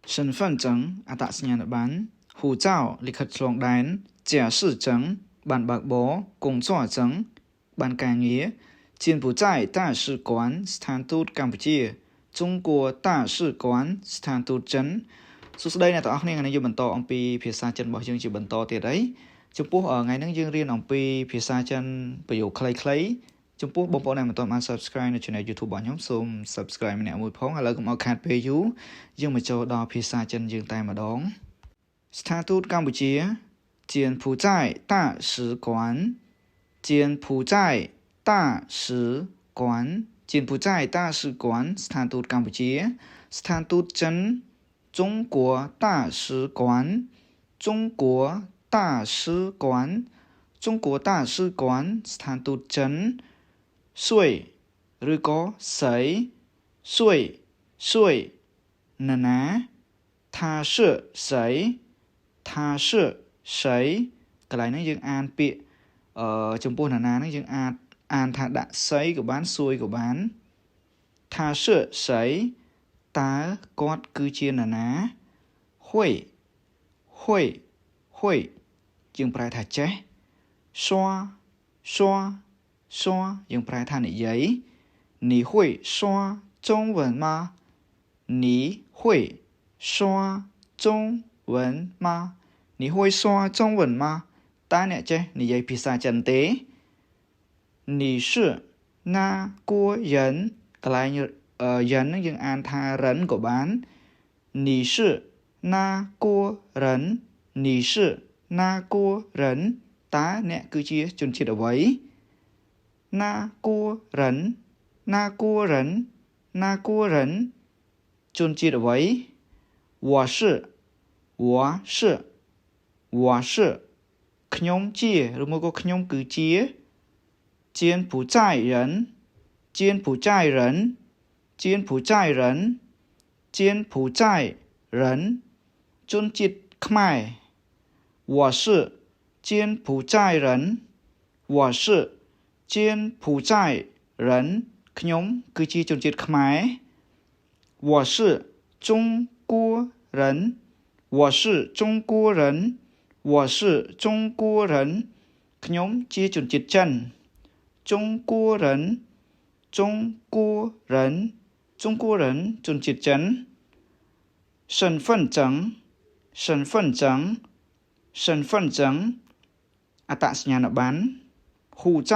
身份证អត្តសញ្ញាណប័ណ្ណ护照លិខិតឆ្លងដែន驾驶证បានបើកបរ工作证បានការងារ柬埔寨大使馆ស្ថានទូតកម្ពុជា中国大使馆ស្ថានទូតចិនសួស្តីអ្នកទាំងអស់គ្នាថ្ងៃនេះយើងបន្តអំពីភាសាចិនរបស់យើងជាបន្តទៀតហើយចំពោះថ្ងៃនេះយើងរៀនអំពីភាសាចិនប្រយោគខ្លីៗចំពោះបងប្អូនដែលមិនទាន់បាន Subscribe នៅ Channel YouTube របស់ខ្ញុំសូម Subscribe ម្នាក់មួយផងឥឡូវកុំឲ្យខាតពេលយូរយើងមកចូលដល់ភាសាចិនយើងតែម្ដងស្ថានទូតកម្ពុជា柬埔寨大使馆柬埔寨大使馆柬埔寨大使馆ស្ថានទូតកម្ពុជាស្ថានទូតចិន中国大使馆中国大使馆中国大使馆ស្ថានទូតចិន谁ឬក៏谁谁នរណា他是谁他是谁កន្លែងនេះយើងអានពាក្យចំពោះនរណាហ្នឹងយើងអានថាដាក់谁ក៏បានសួយក៏បាន他是谁តើគាត់គឺជានរណា会យើងប្រែថាចេះ刷យើងប្រែថានិយាយ你会刷中文吗你会刷中文吗你会刷中文吗តើអ្នកចេះនិយាយភាសាចិនទេ你是哪国人កន្លែង人ហ្នឹងយើងអានថា人ក៏បាន你是哪国人你是哪国人តើអ្នកគឺជាជនជាតិអ្វី哪国人ជនជាតិអ្វី我是ខ្ញុំជាឬមកក៏ខ្ញុំគឺជា柬埔寨人ជនជាតិខ្មែរ我是柬埔寨人ខ្ញុំគឺជាជនជាតិខ្មែរ我是中国人ខ្ញុំជាជនជាតិចិន中国人ជនជាតិចិន身份证អត្តសញ្ញាណប័ណ្ណ护照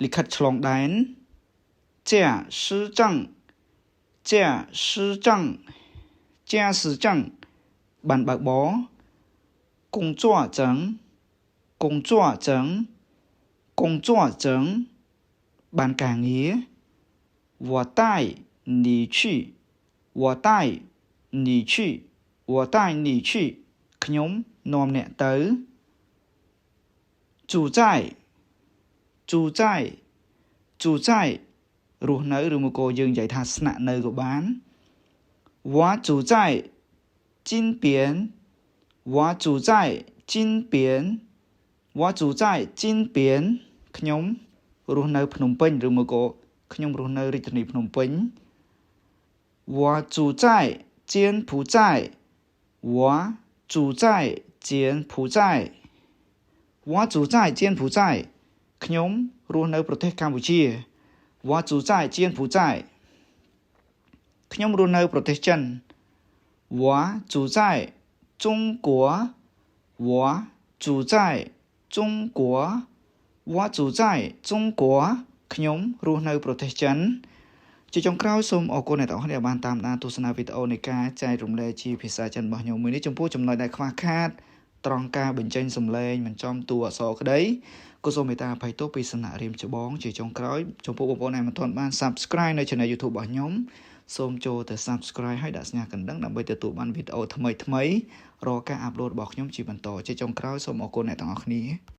លិខិតឆ្លងដែន驾驶证បានបើកបរ工作证បានការងារ我带你去ខ្ញុំនាំអ្នកទៅ住在រស់នៅឬមកក៏យើងនិយាយថាស្នាក់នៅក៏បាន我住在金边ខ្ញុំរស់នៅភ្នំពេញឬមកក៏ខ្ញុំរស់នៅរាជធានីភ្នំពេញ我住在柬埔寨ខ្ញុំរស់នៅប្រទេសកម្ពុជា我住在柬埔寨ខ្ញុំរស់នៅប្រទេសចិន我住在中国ខ្ញុំរស់នៅប្រទេសចិនជាចុងក្រោយសូមអរគុណអ្នកទាំងអស់គ្នាបានតាមដានទស្សនាវីដេអូនៃការចែករំលែកជាភាសាចិនរបស់ខ្ញុំមួយនេះចំពោះចំណុចដែលខ្វះខាតត្រង់ការបញ្ចេញសំឡេងមិនចំតួអក្សរក្តីក៏សូមមេត្តាអភ័យទោសពីសំណាក់រៀមច្បងជាចុងក្រោយចំពោះបងប្អូនដែលមិនទាន់បាន Subscribe នៅ Channel YouTube របស់ខ្ញុំសូមចូលទៅ Subscribe ហើយដាក់សញ្ញាកណ្ដឹងដើម្បីទទួលបានវីដេអូថ្មីរាល់ការអាប់ឡូតរបស់ខ្ញុំជាបន្តជាចុងក្រោយសូមអរគុណអ្នកទាំងអស់គ្នា